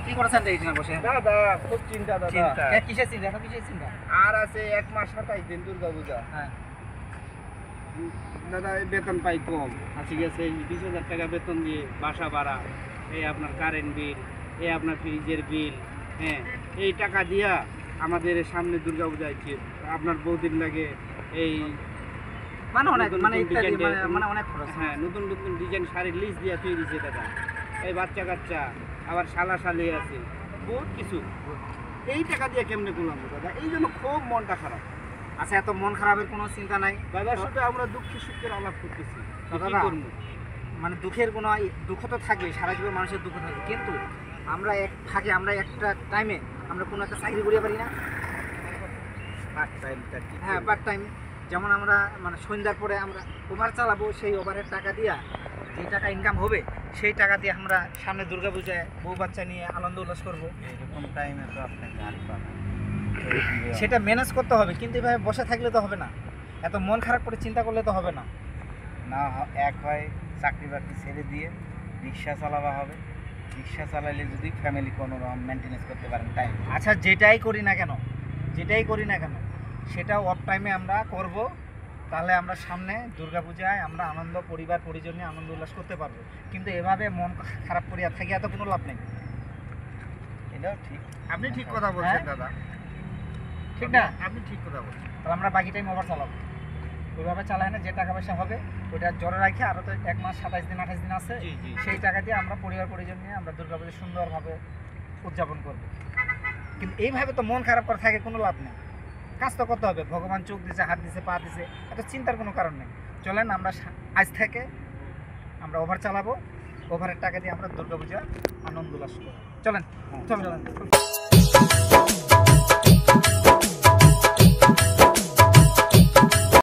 কি করেছেন এইখানে বসে? দাদা খুব চিন্তা দাদা। কিসের চিন্তা? এখন কিসের চিন্তা? আর আছে 1 মাস 27 দিন দুর্গা পূজা। হ্যাঁ দাদা বেতন পাই কম, ঠিক আছে। 20,000 টাকা বেতন দিয়ে বাসা ভাড়া, এই আপনার কারেন্ট বিল, এই আপনার ফ্রিজের বিল, হ্যাঁ এই টাকা দিয়া আমাদের সামনে দুর্গা পূজা আছে। আপনার বহুদিন লাগে এই মানে অনেক মানে ইত্যাদি মানে অনেক খরচ। হ্যাঁ নতুন নতুন ডিজাইন শাড়ির লিস্ট দিয়া তৈরি দিয়েছে দাদা। এই বাচ্চা কাচ্চা আবার শালা শালি আছে, বহুত কিছু। এই টাকা দিয়ে কেমনে করলাম দাদা? এই জন্য খুব মনটা খারাপ। আচ্ছা এত মন খারাপের কোনো চিন্তা নাই দাদার সাথে আমরা দুঃখে সুখের আলাপ করতেছি। দাদা মানে দুঃখের কোনো দুঃখ তো থাকবেই, সারা জীবন মানুষের দুঃখ থাকবে, কিন্তু আমরা এক ফাঁকে আমরা একটা টাইমে আমরা কোনো একটা চাকরি করিয়ে পারি না? পার্ট টাইমটা হ্যাঁ পার্ট টাইম। যেমন আমরা মানে সন্ধ্যার পরে আমরা ওভার চালাবো, সেই ওভারের টাকা দিয়া যে টাকা ইনকাম হবে সেই টাকা দিয়ে আমরা সামনে দুর্গা পূজায় বউ বাচ্চা নিয়ে আনন্দ উল্লাস করবো। এরকম টাইমে তো আপনাকে আর পাবেন, সেটা ম্যানেজ করতে হবে, কিন্তু এভাবে বসে থাকলে তো হবে না, এত মন খারাপ করে চিন্তা করলে তো হবে না। না এক হয় চাকরি বাকরি ছেড়ে দিয়ে রিক্সা চালাবা হবে। রিক্সা চালাইলে যদি ফ্যামিলি কোনো রকম মেনটেনেন্স করতে পারেন টাইম। আচ্ছা যেটাই করি না কেন সেটা অফ টাইমে আমরা করব, তাহলে আমরা সামনে দুর্গাপূজায় আমরা আনন্দ পরিবার পরিজন নিয়ে আনন্দ উল্লাস করতে পারবো। কিন্তু এভাবে মন খারাপ করিয়া থাকি এত কোনো লাভ নেই। এটাও ঠিক, আপনি ঠিক কথা বলছেন দাদা, ঠিক না? আপনি ঠিক কথা বলছেন। তাহলে আমরা বাকি টাইম ওভার চালাবো, ওইভাবে চালাই না, যে টাকা পয়সা হবে ওইটা জড়ে রাখি। আরও তো 1 মাস 27 দিন 28 দিন আছে, সেই টাকা দিয়ে আমরা পরিবার পরিজন নিয়ে আমরা দুর্গাপূজা সুন্দরভাবে উদযাপন করবো। কিন্তু এইভাবে তো মন খারাপ করে থাকে কোনো লাভ নেই, কাজ তো করতে হবে। ভগবান চোখ দিছে, হাত দিছে, পা দিছে, এত চিন্তার কোনো কারণ নেই। চলেন আমরা আজ থেকে আমরা ওভার চালাবো, ওভারের টাকা দিয়ে আমরা দুর্গাপূজা আনন্দ উল্লাস করবো। চলেন চলেন।